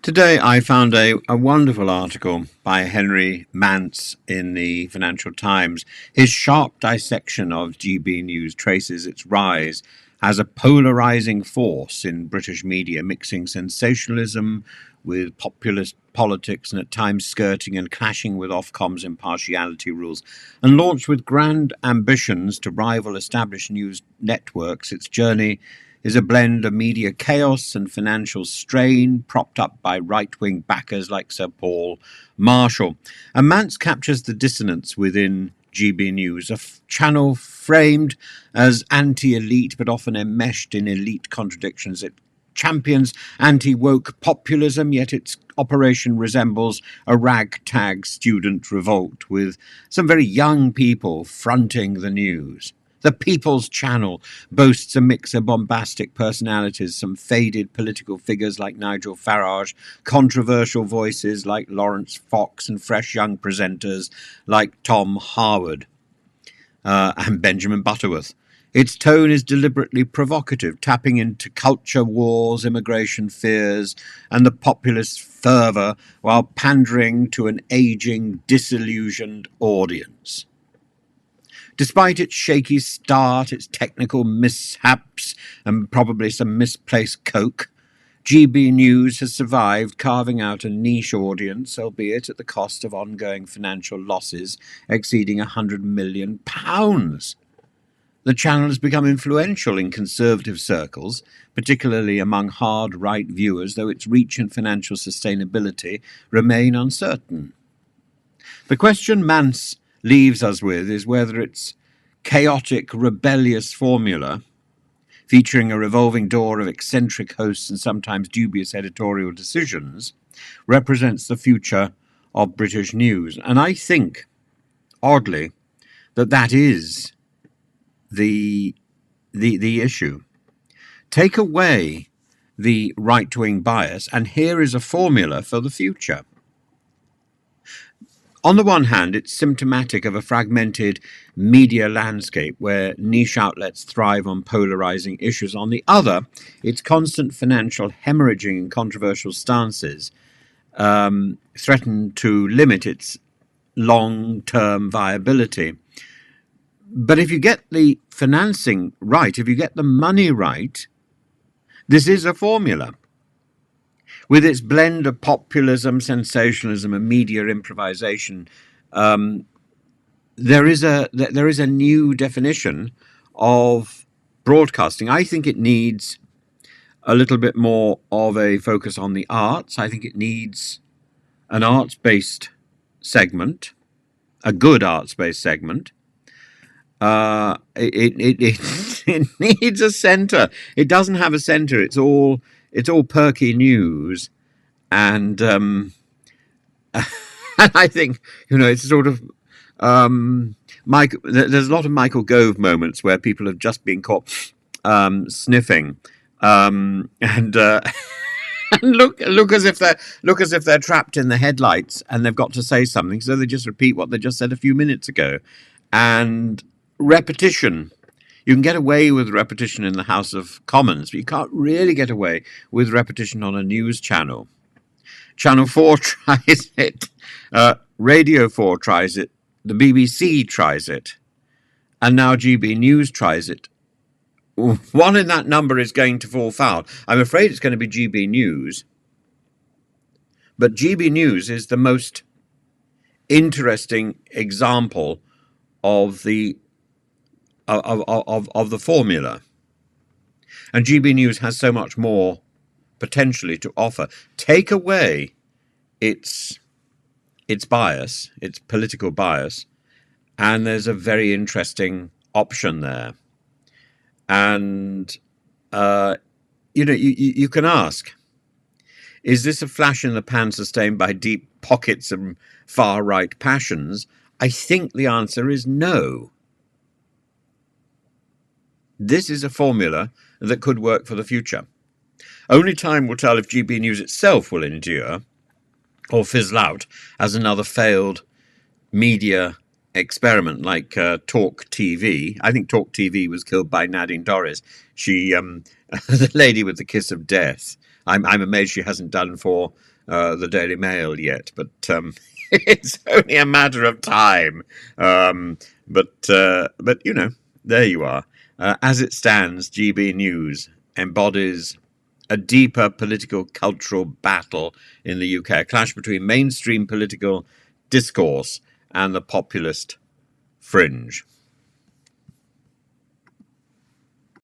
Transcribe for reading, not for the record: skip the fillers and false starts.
Today I found a wonderful article by Henry Mance in the Financial Times. His sharp dissection of GBNews traces its rise as a polarising force in British media, mixing sensationalism with populist politics and at times skirting and clashing with Ofcom's impartiality rules. And launched with grand ambitions to rival established news networks, its journey is a blend of media chaos and financial strain, propped up by right-wing backers like Sir Paul Marshall. And Mance captures the dissonance within GB News, a channel framed as anti-elite but often enmeshed in elite contradictions. It champions anti-woke populism, yet its operation resembles a ragtag student revolt, with some very young people fronting the news. The People's Channel boasts a mix of bombastic personalities, some faded political figures like Nigel Farage, controversial voices like Lawrence Fox, and fresh young presenters like Tom Harwood and Benjamin Butterworth. Its tone is deliberately provocative, tapping into culture wars, immigration fears, and the populist fervour, while pandering to an ageing, disillusioned audience. Despite its shaky start, its technical mishaps, and probably some misplaced coke, GB News has survived, carving out a niche audience, albeit at the cost of ongoing financial losses exceeding £100 million. The channel has become influential in conservative circles, particularly among hard right viewers, though its reach and financial sustainability remain uncertain. The question Mance leaves us with is whether its chaotic, rebellious formula, featuring a revolving door of eccentric hosts and sometimes dubious editorial decisions, represents the future of British news. And I think, oddly, that is the issue. Take away the right-wing bias, and here is a formula for the future. On the one hand, it's symptomatic of a fragmented media landscape where niche outlets thrive on polarizing issues. On the other, its constant financial hemorrhaging and controversial stances threaten to limit its long-term viability. But if you get the financing right, if you get the money right, this is a formula. With its blend of populism, sensationalism, and media improvisation, there is a new definition of broadcasting. I think it needs a little bit more of a focus on the arts. I think it needs an arts-based segment, a good arts-based segment. It needs a centre. It doesn't have a centre. It's all perky news, and and I think it's sort of there's a lot of Michael Gove moments where people have just been caught sniffing, and and look as if they're trapped in the headlights and they've got to say something, so they just repeat what they just said a few minutes ago, and repetition. You can get away with repetition in the House of Commons, but you can't really get away with repetition on a news channel. Channel 4 tries it, Radio 4 tries it, the BBC tries it, and now GB News tries it. One in that number is going to fall foul. I'm afraid it's going to be GB News, but GB News is the most interesting example of the formula, and GB News has so much more potentially to offer. Take away its bias, its political bias, and there's a very interesting option there. And you can ask, is this a flash in the pan sustained by deep pockets and far right passions? I think the answer is no. This is a formula that could work for the future. Only time will tell if GB News itself will endure or fizzle out as another failed media experiment like Talk TV. I think Talk TV was killed by Nadine Dorries. She, the lady with the kiss of death. I'm amazed she hasn't done for the Daily Mail yet, but it's only a matter of time. But you know, there you are. As it stands, GB News embodies a deeper political cultural battle in the UK, a clash between mainstream political discourse and the populist fringe.